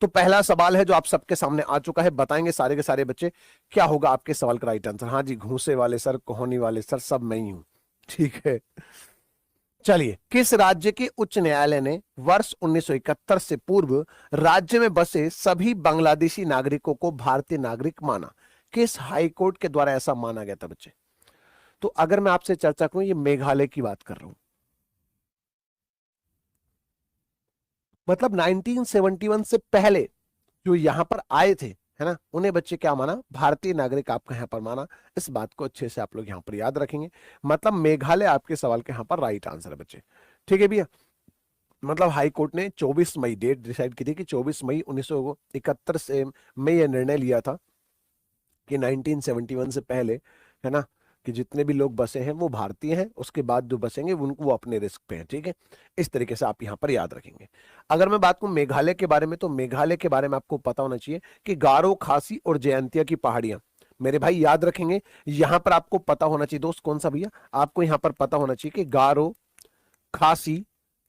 तो पहला सवाल है जो आप सबके सामने आ चुका है, बताएंगे सारे के सारे बच्चे क्या होगा आपके सवाल का राइट आंसर। हाँ जी, घूसे वाले सर, कोहनी वाले सर, सब मैं ही हूं, ठीक है। चलिए, किस राज्य के उच्च न्यायालय ने वर्ष 1971 से पूर्व राज्य में बसे सभी बांग्लादेशी नागरिकों को भारतीय नागरिक माना? किस हाई कोर्ट के द्वारा ऐसा माना गया था बच्चे? तो अगर मैं आपसे चर्चा करूं, ये मेघालय की बात कर रहा हूं। मतलब 1971 से पहले जो यहां पर आए थे, है ना, उन्हें बच्चे क्या माना? भारतीय नागरिक आपका यहां पर माना। इस बात को अच्छे से आप लोग यहां पर याद रखेंगे। मतलब मेघालय आपके सवाल के यहां पर राइट आंसर है बच्चे, ठीक है भैया। मतलब हाई कोर्ट ने 24 मई डेट डिसाइड की थी कि 24 मई 1971 से में यह निर्णय लिया था कि 1971 से पहले, है ना, कि जितने भी लोग बसे हैं वो भारतीय हैं, उसके बाद जो बसेंगे उनको वो अपने रिस्क पे हैं, ठीक है। इस तरीके से आप यहां पर याद रखेंगे। अगर मैं बात करूं मेघालय के बारे में, तो मेघालय के बारे में आपको पता होना चाहिए कि गारो, खासी और जयंतिया की पहाड़ियां, मेरे भाई याद रखेंगे। यहां पर आपको पता होना चाहिए दोस्त, कौन सा भैया? आपको यहां पर पता होना चाहिए कि गारो, खासी,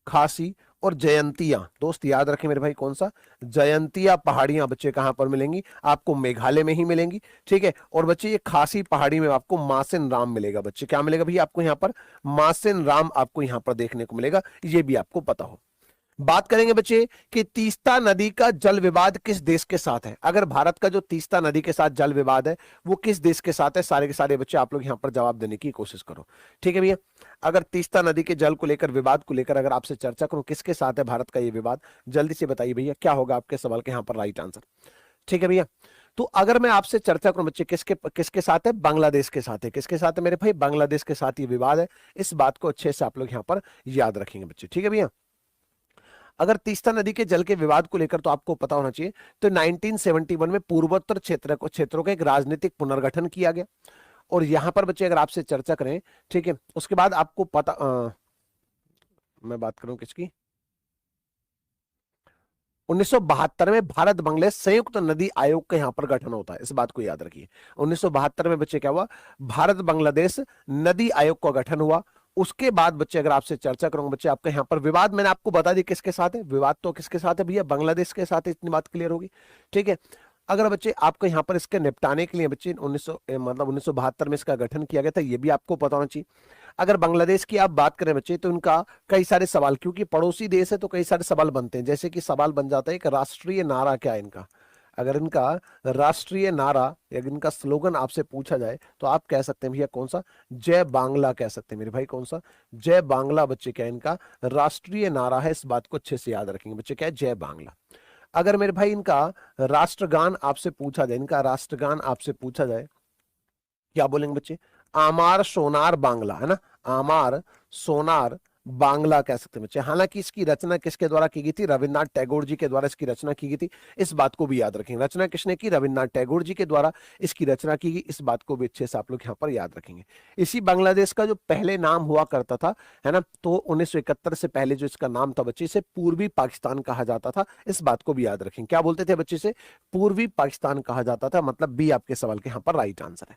खासी और जयंतिया, दोस्त याद रखें मेरे भाई, कौन सा? जयंतिया पहाड़ियां बच्चे कहां पर मिलेंगी? आपको मेघालय में ही मिलेंगी, ठीक है। और बच्चे ये खासी पहाड़ी में आपको मासिन राम मिलेगा बच्चे। क्या मिलेगा भैया आपको यहां पर? मासिन राम आपको यहां पर देखने को मिलेगा, ये भी आपको पता हो। बात करेंगे बच्चे कि तीस्ता नदी का जल विवाद किस देश के साथ है? अगर भारत का जो तीस्ता नदी के साथ जल विवाद है वो किस देश के साथ है? सारे के सारे बच्चे आप लोग यहां पर जवाब देने की कोशिश करो, ठीक है भैया। अगर तीस्ता नदी के जल को लेकर, विवाद को लेकर अगर आपसे चर्चा करूं, किसके साथ है भारत का ये विवाद? जल्दी से बताइए भैया, क्या होगा आपके सवाल के यहां पर राइट आंसर, ठीक है भैया। तो अगर मैं आपसे चर्चा करूं बच्चे, किसके किसके साथ है? बांग्लादेश के साथ है। किसके साथ है मेरे भाई? बांग्लादेश के साथ ये विवाद है। इस बात को अच्छे से आप लोग यहां पर याद रखेंगे बच्चे, ठीक है भैया। अगर तीस्ता नदी के जल के विवाद को लेकर तो आपको पता होना चाहिए, तो 1971 में पूर्वोत्तर क्षेत्रों का एक राजनीतिक पुनर्गठन किया गया। और यहां पर बच्चे अगर आपसे चर्चा करें, ठीक है, उसके बाद आपको पता मैं बात करूं किसकी, 1972 में भारत बांग्लादेश संयुक्त नदी आयोग का यहां पर गठन होता है। इस बात को याद रखिए, 1972 में बच्चे क्या हुआ? भारत बांग्लादेश नदी आयोग का गठन हुआ। उसके बाद बच्चे अगर आपसे चर्चा करूंगा बच्चे, आपका यहां पर विवाद मैंने आपको बता दी किसके साथ है। विवाद तो किसके साथ है भैया? बांग्लादेश के साथ है, इतनी बात क्लियर होगी, ठीक है। अगर बच्चे आपको यहां पर इसके निपटाने के लिए बच्चे 1972 में इसका गठन किया गया था, ये भी आपको पता होना चाहिए। अगर बांग्लादेश की आप बात करें बच्चे, तो इनका कई सारे सवाल, क्योंकि पड़ोसी देश है तो कई सारे सवाल बनते हैं। जैसे कि सवाल बन जाता है कि राष्ट्रीय नारा क्या है इनका। अगर इनका राष्ट्रीय नारा या इनका स्लोगन आपसे पूछा जाए तो आप कह सकते हैं भैया कौन सा? जय बांग्ला कह सकते हैं मेरे भाई, कौन सा? जय बांग्ला बच्चे क्या है इनका राष्ट्रीय नारा है। इस बात को अच्छे से याद रखेंगे बच्चे, क्या है? जय बांग्ला। अगर मेरे भाई इनका राष्ट्रगान आपसे पूछा जाए, इनका राष्ट्रगान आपसे पूछा जाए, क्या बोलेंगे बच्चे? आमार सोनार बांग्ला, है ना, आमार सोनार बांग्ला कह सकते हैं बच्चे। हालांकि इसकी रचना किसके द्वारा की गई थी? रविन्द्रनाथ टैगोर जी के द्वारा इसकी रचना की गई थी। इस बात को भी याद रखेंगे, रचना किसने की? रविन्द्रनाथ टैगोर जी के द्वारा इसकी रचना की गई। इस बात को भी अच्छे से आप लोग यहाँ पर याद रखेंगे। इसी बांग्लादेश का जो पहले नाम हुआ करता था, है ना, तो 1971 से पहले जो इसका नाम था बच्चे, इसे पूर्वी पाकिस्तान कहा जाता था। इस बात को भी याद रखेंगे। क्या बोलते थे बच्चे? से पूर्वी पाकिस्तान कहा जाता था। मतलब बी आपके सवाल के यहाँ पर राइट आंसर है।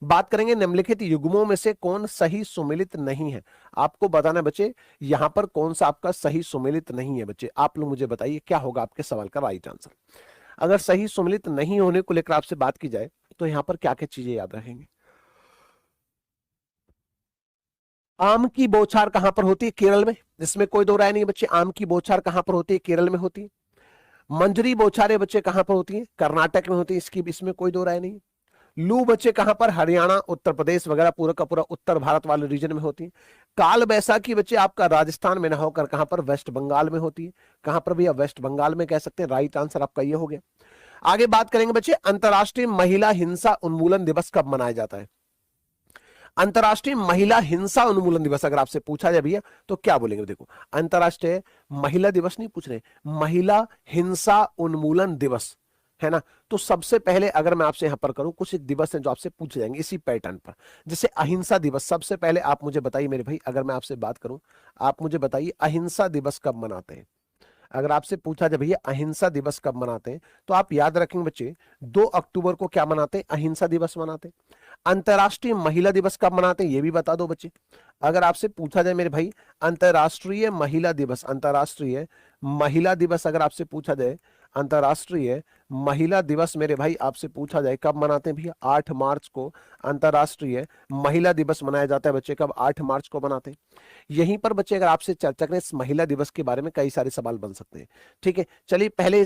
बात करेंगे निम्नलिखित युग्मों में से कौन सही सुमेलित नहीं है। आपको बताना है बच्चे यहां पर कौन सा आपका सही सुमेलित नहीं है। बच्चे आप लोग मुझे बताइए क्या होगा आपके सवाल का राइट आंसर। अगर सही सुमेलित नहीं होने को लेकर आपसे बात की जाए तो यहां पर क्या क्या चीजें याद रखेंगे? आम की बौछार कहां पर होती है? केरल में, इसमें कोई दो राय नहीं है बच्चे। आम की बौछार कहां पर होती है? केरल में होती है। मंजरी बौछारें बच्चे कहां पर होती है? कर्नाटक में होती है। इसकी इसमें कोई दो राय नहीं है। लू बच्चे कहां पर? हरियाणा, उत्तर प्रदेश वगैरह पूरा का पूरा उत्तर भारत वाले रीजन में होती है। काल बैसाखी बच्चे आपका राजस्थान में ना होकर कहां पर? वेस्ट बंगाल में होती है। कहां पर भैया? वेस्ट बंगाल में कह सकते हैं। राइट आंसर आपका ये हो गया। आगे बात करेंगे बच्चे, अंतर्राष्ट्रीय महिला हिंसा उन्मूलन दिवस कब मनाया जाता है? अंतर्राष्ट्रीय महिला हिंसा उन्मूलन दिवस अगर आपसे पूछा जाए भैया तो क्या बोलेंगे? देखो, अंतर्राष्ट्रीय महिला दिवस नहीं पूछ रहे, महिला हिंसा उन्मूलन दिवस, है ना। तो सबसे पहले अगर मैं आपसे यहां पर करूं, कुछ एक दिवस हैं जो आपसे पूछे जाएंगे इसी पैटर्न पर। जैसे अहिंसा दिवस, सबसे पहले आप मुझे बताइए मेरे भाई, अगर मैं आपसे बात करूं, आप मुझे बताइए अहिंसा दिवस कब मनाते हैं? अगर आपसे पूछा जाए भैया अहिंसा दिवस कब मनाते हैं, तो आप याद रखेंगे बच्चे 2 अक्टूबर को क्या मनाते हैं? अहिंसा दिवस मनाते हैं। अंतर्राष्ट्रीय महिला दिवस कब मनाते हैं ये भी बता दो बच्चे। अगर आपसे पूछा जाए मेरे भाई अंतर्राष्ट्रीय महिला दिवस, अंतर्राष्ट्रीय महिला दिवस अगर आपसे पूछा जाए, अंतर्राष्ट्रीय महिला दिवस मेरे भाई आपसे पूछा जाए कब मनाते हैं भैया? 8 मार्च को अंतर्राष्ट्रीय महिला दिवस मनाया जाता है बच्चे। कब? 8 मार्च को मनाते हैं। यहीं पर बच्चे अगर आपसे चर्चा करें इस महिला दिवस के बारे में, कई सारे सवाल बन सकते हैं। ठीक है, चलिए पहले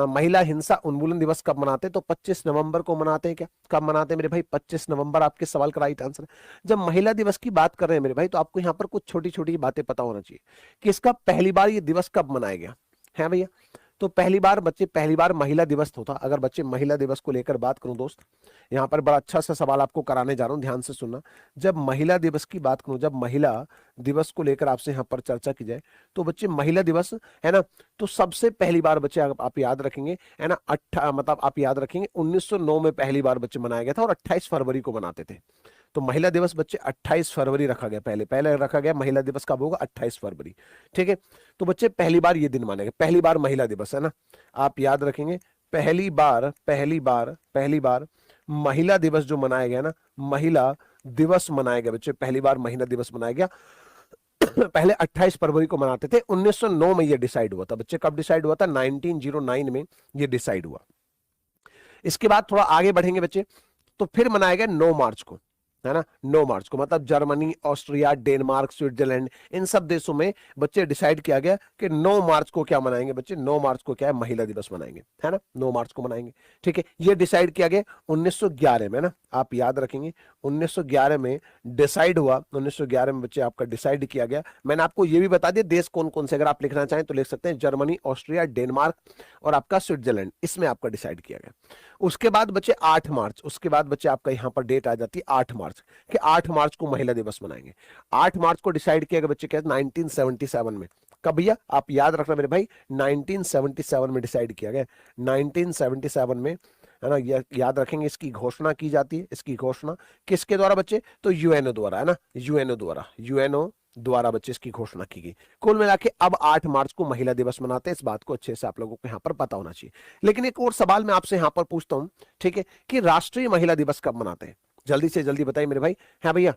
महिला हिंसा उन्मूलन दिवस कब मनाते हैं? तो 25 नवंबर को मनाते हैं। क्या कब मनाते हैं मेरे भाई? 25 नवंबर आपके सवाल का राइट आंसर। जब महिला दिवस की बात कर रहे हैं मेरे भाई, तो आपको यहाँ पर कुछ छोटी छोटी बातें पता होना चाहिए कि इसका पहली बार ये दिवस कब मनाया गया है भैया। तो पहली बार बच्चे, पहली बार महिला दिवस होता, अगर बच्चे महिला दिवस को लेकर बात करूं दोस्त, यहाँ पर बड़ा अच्छा सा सवाल आपको कराने जा रहा हूं, ध्यान से सुनना। जब महिला दिवस की बात करूं, जब महिला दिवस को लेकर आपसे यहाँ पर चर्चा की जाए, तो बच्चे महिला दिवस है ना, तो सबसे पहली बार बच्चे आप याद रखेंगे है ना, मतलब आप याद रखेंगे 1909 में पहली बार बच्चे मनाया गया था और 28 फरवरी को मनाते थे। तो महिला दिवस बच्चे 28 फरवरी रखा गया, पहले पहले रखा गया महिला दिवस कब होगा? 28 फरवरी। ठीक है, तो बच्चे पहली बार ये दिन मानेंगे, पहली बार महिला दिवस है ना, आप याद रखेंगे पहली बार महिला दिवस जो मनाया गया ना, महिला दिवस मनाया गया बच्चे, पहली बार महिला दिवस मनाया गया। पहले 28 फरवरी को मनाते थे, 1909 में ये डिसाइड हुआ था बच्चे। कब डिसाइड हुआ था? 1909 में ये डिसाइड हुआ। इसके बाद थोड़ा आगे बढ़ेंगे बच्चे, तो फिर मनाया गया 9 मार्च को, है ना, 9 मार्च को, मतलब जर्मनी, ऑस्ट्रिया, डेनमार्क, स्विट्जरलैंड, इन सब देशों में बच्चे डिसाइड किया गया कि 9 मार्च को क्या मनाएंगे बच्चे? 9 मार्च को क्या है? महिला दिवस मनाएंगे, है ना, 9 मार्च को मनाएंगे। ठीक है, ये डिसाइड किया गया 1911 में ना, आप याद रखेंगे 1911 में डिसाइड हुआ, 1911 में बच्चे आपका डिसाइड किया गया। मैंने आपको ये भी बता दिया देश कौन कौन से, अगर आप लिखना चाहें तो लिख सकते हैं, जर्मनी, ऑस्ट्रिया, डेनमार्क और आपका स्विट्जरलैंड, इसमें आपका डिसाइड किया गया। उसके बाद बच्चे 8 मार्च, उसके बाद बच्चे आपका यहाँ पर डेट आ जाती है 8 मार्च, कि 8 मार्च को महिला दिवस मनाएंगे। 8 मार्च को डिसाइड किया गया बच्चे, क्या 1977 में। कब भैया? आप याद रखना मेरे भाई, 1977 में डिसाइड किया गया, 1977 में, है ना, याद रखेंगे। इसकी घोषणा की जाती है, इसकी घोषणा किसके द्वारा बच्चे? तो यूएनओ द्वारा, है ना, यूएनओ द्वारा बच्चे इसकी घोषणा की गई। कुल मिला के अब 8 मार्च को महिला दिवस मनाते हैं, इस बात को अच्छे से आप लोगों को यहाँ पर पता होना चाहिए। लेकिन एक और सवाल मैं आपसे यहाँ पर पूछता हूँ, ठीक है, कि राष्ट्रीय महिला दिवस कब मनाते हैं? जल्दी से जल्दी बताइए मेरे भाई। हाँ भैया,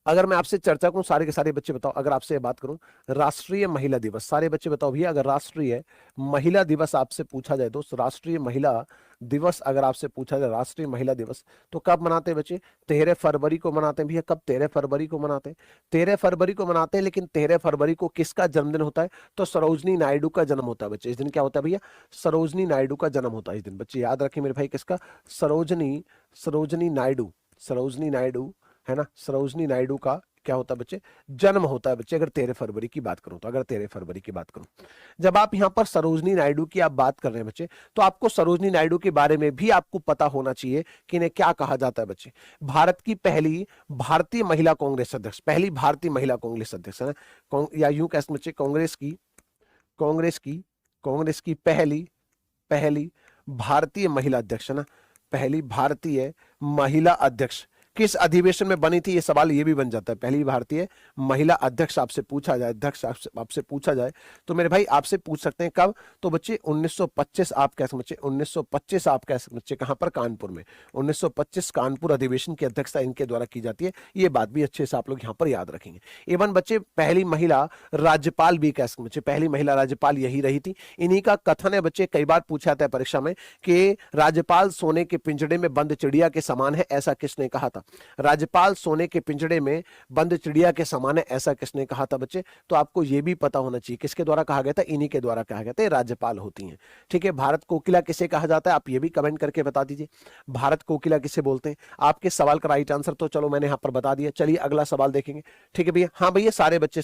अगर मैं आपसे चर्चा करूं, सारे के सारे बच्चे बताओ, अगर आपसे बात करूं राष्ट्रीय महिला दिवस, सारे बच्चे बताओ भैया, अगर राष्ट्रीय महिला दिवस आपसे पूछा जाए दोस्त, राष्ट्रीय महिला दिवस अगर आपसे पूछा जाए, राष्ट्रीय महिला दिवस तो कब मनाते हैं बच्चे? 13 फरवरी को मनाते हैं भैया। कब? 13 फरवरी को मनाते हैं, 13 फरवरी को मनाते हैं। लेकिन 13 फरवरी को किसका जन्मदिन होता है? तो सरोजनी नायडू का जन्म होता है बच्चे। इस दिन क्या होता है भैया? सरोजनी नायडू का जन्म होता है इस दिन बच्चे, याद रखें मेरे भाई, किसका? सरोजनी नायडू, है ना, सरोजनी नायडू का क्या होता है बच्चे? जन्म होता है बच्चे, अगर 13 फरवरी की बात करूं तो, अगर 13 फरवरी की बात करूं। जब आप यहां पर सरोजनी नायडू की आप बात कर रहे हैं बच्चे, तो आपको सरोजनी नायडू के बारे में भी आपको पता होना चाहिए कि इन्हें क्या कहा जाता है बच्चे। भारत की पहली भारतीय महिला कांग्रेस अध्यक्ष, पहली भारतीय महिला कांग्रेस अध्यक्ष, है ना, या यूं कह सकते बच्चे कांग्रेस की पहली भारतीय महिला अध्यक्ष, है ना, पहली भारतीय महिला अध्यक्ष किस अधिवेशन में बनी थी? ये सवाल ये भी बन जाता है। पहली भारतीय महिला अध्यक्ष आपसे पूछा जाए, आपसे पूछा जाए तो मेरे भाई आपसे पूछ सकते हैं कब? तो बच्चे 1925 आप कह सकते बच्चे, 1925 आप कह सकते बच्चे, कहां पर? कानपुर में। 1925 कानपुर अधिवेशन की अध्यक्षता इनके द्वारा की जाती है। ये बात भी अच्छे से आप लोग यहाँ पर याद रखेंगे। एवं बच्चे पहली महिला राज्यपाल भी कह सकते बच्चे, पहली महिला राज्यपाल यही रही थी। इन्हीं का कथन है बच्चे, कई बार पूछा जाता है परीक्षा में कि राज्यपाल सोने के पिंजड़े में बंद चिड़िया के समान है, ऐसा किसने कहा था? राज्यपाल सोने के पिंजड़े में बंद चिड़िया के समान है, ऐसा किसने कहा था बच्चे? तो आपको यह भी पता होना चाहिए किसके द्वारा कहा गया था, इन्हीं के द्वारा कहा गया था, राज्यपाल होती हैं। ठीक है, भारत कोकिला किसे कहा जाता है? आप ये भी कमेंट करके बता दीजिए, भारत कोकिला किसे बोलते हैं? आपके सवाल का राइट आंसर तो चलो मैंने यहां पर बता दिया। चलिए अगला सवाल देखेंगे। ठीक है भैया, हाँ भैया सारे बच्चे